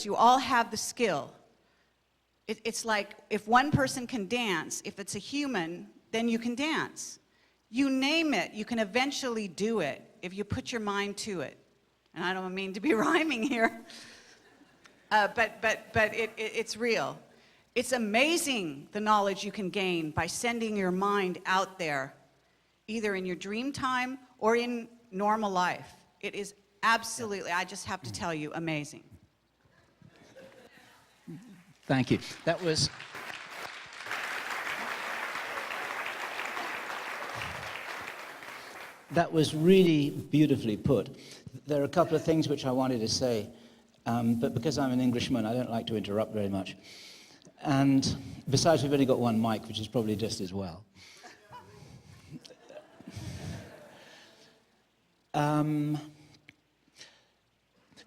it. You all have the skill. It's like if one person can dance, if it's a human, then you can dance. You name it, you can eventually do it if you put your mind to it. And I don't mean to be rhyming here, but it's real. It's amazing the knowledge you can gain by sending your mind out there, either in your dream time or in normal life. It is absolutely, I just have to tell you, amazing. Thank you. That was really beautifully put. There are a couple of things which I wanted to say, but because I'm an Englishman, I don't like to interrupt very much. And besides, we've only got one mic, which is probably just as well.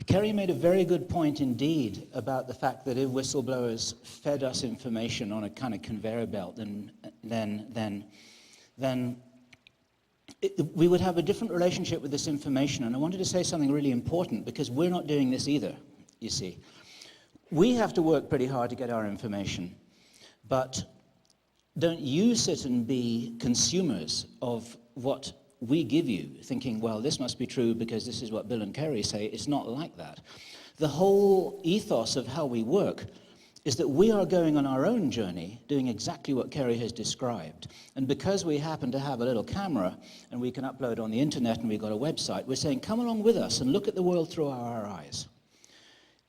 Kerry made a very good point indeed about the fact that if whistleblowers fed us information on a kind of conveyor belt, then we would have a different relationship with this information. And I wanted to say something really important, because we're not doing this either, you see. We have to work pretty hard to get our information, but don't you sit and be consumers of what we give you, thinking, well, this must be true because this is what Bill and Kerry say. It's not like that. The whole ethos of how we work is that we are going on our own journey, doing exactly what Kerry has described. And because we happen to have a little camera and we can upload on the internet and we've got a website, we're saying, come along with us and look at the world through our eyes.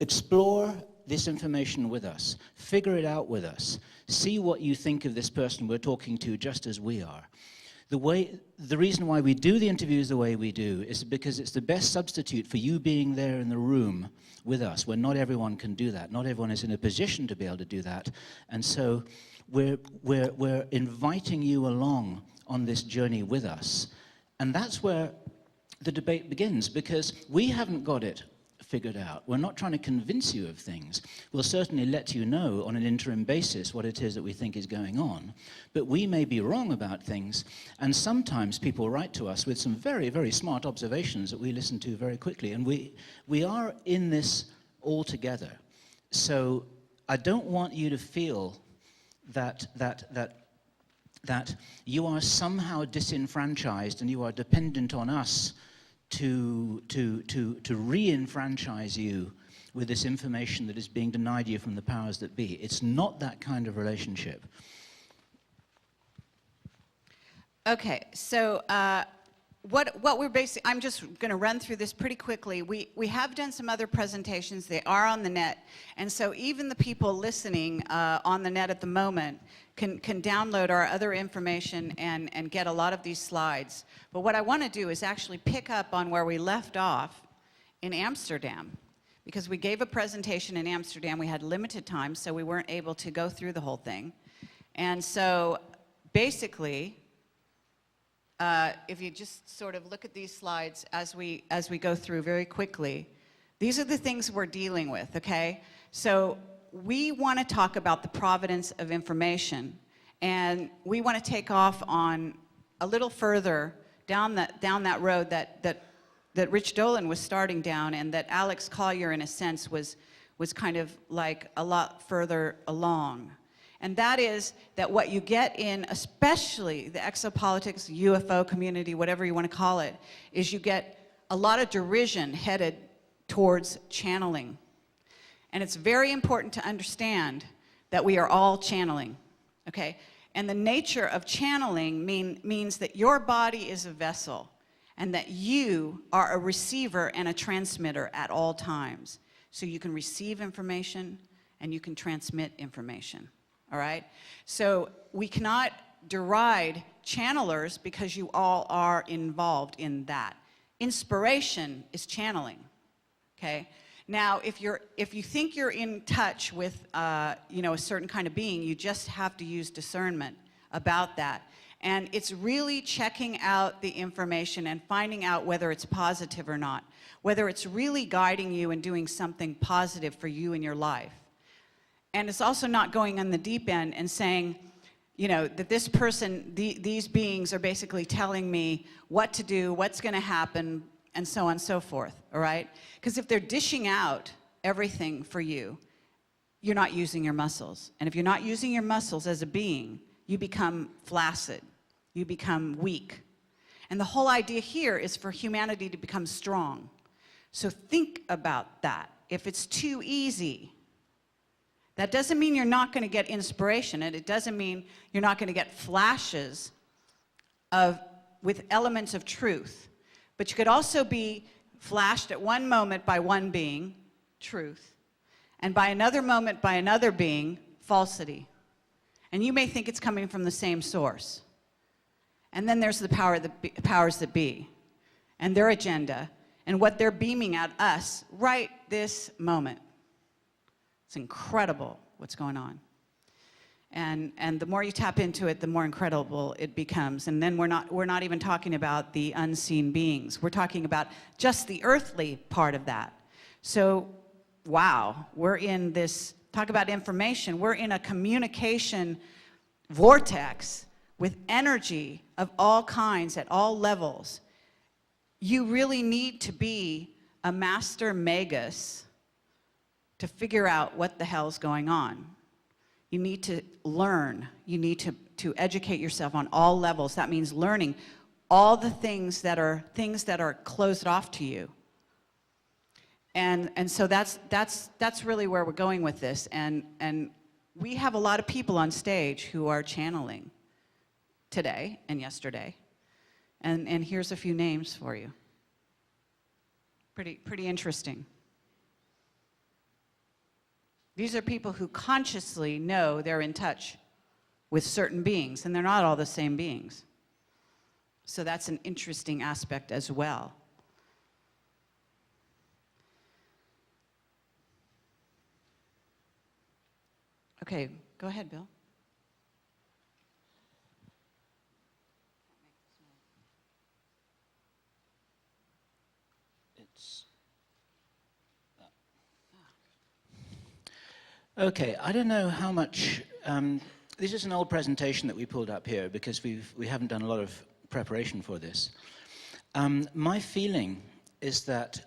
Explore this information with us. Figure it out with us. See what you think of this person we're talking to, just as we are. The reason why we do the interviews the way we do is because it's the best substitute for you being there in the room with us, when not everyone can do that. Not everyone is in a position to be able to do that. And so we're inviting you along on this journey with us. And that's where the debate begins, because we haven't got it figured out. We're not trying to convince you of things. We'll certainly let you know on an interim basis what it is that we think is going on, but we may be wrong about things, and sometimes people write to us with some very, very smart observations that we listen to very quickly, and we are in this all together. So I don't want you to feel that you are somehow disenfranchised and you are dependent on us to re-enfranchise you with this information that is being denied you from the powers that be. It's not that kind of relationship. Okay, so what we're basically, I'm just going to run through this pretty quickly. We have done some other presentations. They are on the net, and so even the people listening on the net at the moment can download our other information and get a lot of these slides. But what I want to do is actually pick up on where we left off in Amsterdam, because we gave a presentation in Amsterdam. We had limited time, so we weren't able to go through the whole thing. And so basically, if you just sort of look at these slides as we go through very quickly, these are the things we're dealing with, okay? So we want to talk about the provenance of information, and we want to take off on a little further down that road that Rich Dolan was starting down, and that Alex Collier, in a sense, was kind of like a lot further along. And that is that what you get in, especially the exopolitics, UFO community, whatever you want to call it, is you get a lot of derision headed towards channeling. And it's very important to understand that we are all channeling, okay? And the nature of channeling means that your body is a vessel, and that you are a receiver and a transmitter at all times. So you can receive information and you can transmit information. All right? So we cannot deride channelers because you all are involved in that. Inspiration is channeling, okay? Now, if you think you're in touch with you know, a certain kind of being, you just have to use discernment about that. And it's really checking out the information and finding out whether it's positive or not, whether it's really guiding you and doing something positive for you in your life. And it's also not going on the deep end and saying, you know, that this person, these beings are basically telling me what to do, what's going to happen, and so on and so forth, all right? Because if they're dishing out everything for you, you're not using your muscles. And if you're not using your muscles as a being, you become flaccid. You become weak. And the whole idea here is for humanity to become strong. So think about that. If it's too easy, that doesn't mean you're not going to get inspiration, and it doesn't mean you're not going to get flashes with elements of truth. But you could also be flashed at one moment by one being, truth, and by another moment by another being, falsity. And you may think it's coming from the same source. And then there's the powers that be, and their agenda, and what they're beaming at us right this moment. It's incredible what's going on. And the more you tap into it, the more incredible it becomes. And then we're not even talking about the unseen beings. We're talking about just the earthly part of that. So, wow, we're in this, talk about information, we're in a communication vortex with energy of all kinds at all levels. You really need to be a master magus to figure out what the hell's going on. You need to learn. You need to educate yourself on all levels. That means learning all the things that are closed off to you. And so that's really where we're going with this. And we have a lot of people on stage who are channeling today and yesterday. And here's a few names for you. Pretty interesting. These are people who consciously know they're in touch with certain beings, and they're not all the same beings. So that's an interesting aspect as well. Okay, go ahead, Bill. Okay, I don't know how much, this is an old presentation that we pulled up here because we haven't done a lot of preparation for this. My feeling is that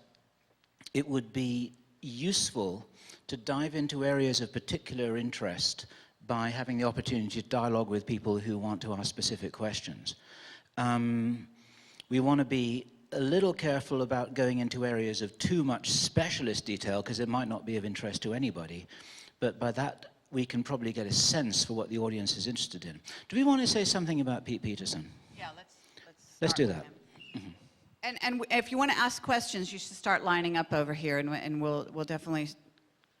it would be useful to dive into areas of particular interest by having the opportunity to dialogue with people who want to ask specific questions. We want to be a little careful about going into areas of too much specialist detail because it might not be of interest to anybody. But by that, we can probably get a sense for what the audience is interested in. Do we want to say something about Pete Peterson? Yeah, Let's do that. Mm-hmm. And if you want to ask questions, you should start lining up over here, and we'll definitely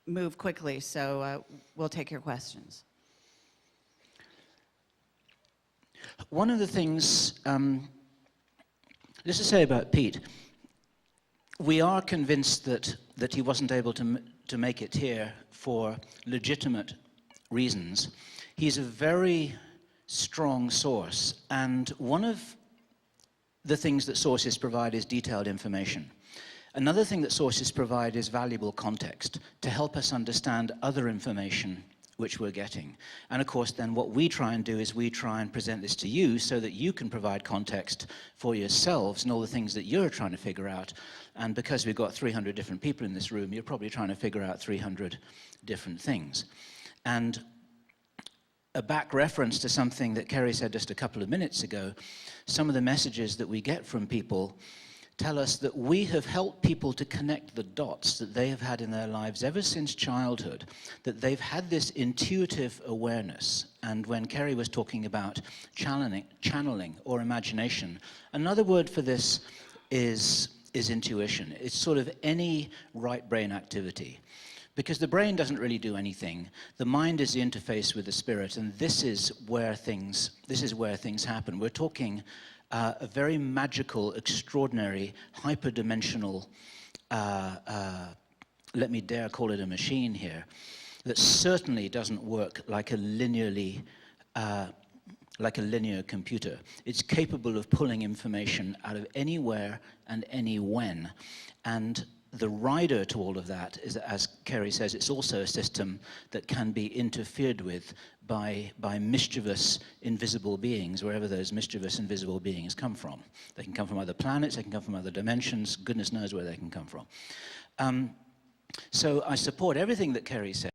move quickly. So we'll take your questions. One of the things, just to say about Pete, we are convinced that he wasn't able to make it here for legitimate reasons. He's a very strong source, and one of the things that sources provide is detailed information. Another thing that sources provide is valuable context to help us understand other information which we're getting. And of course, then what we try and do is we try and present this to you so that you can provide context for yourselves and all the things that you're trying to figure out. And because we've got 300 different people in this room, you're probably trying to figure out 300 different things. And a back reference to something that Kerry said just a couple of minutes ago, some of the messages that we get from people tell us that we have helped people to connect the dots that they have had in their lives ever since childhood, that they've had this intuitive awareness. And when Kerry was talking about channeling or imagination, another word for this is intuition. It's sort of any right brain activity. Because the brain doesn't really do anything. The mind is the interface with the spirit, and this is where things happen. We're talking a very magical, extraordinary, hyperdimensional, let me dare call it a machine here, that certainly doesn't work like a linear computer. It's capable of pulling information out of anywhere and any when. And the rider to all of that is, as Kerry says, it's also a system that can be interfered with by mischievous, invisible beings, wherever those mischievous, invisible beings come from. They can come from other planets, they can come from other dimensions, goodness knows where they can come from. So I support everything that Kerry said.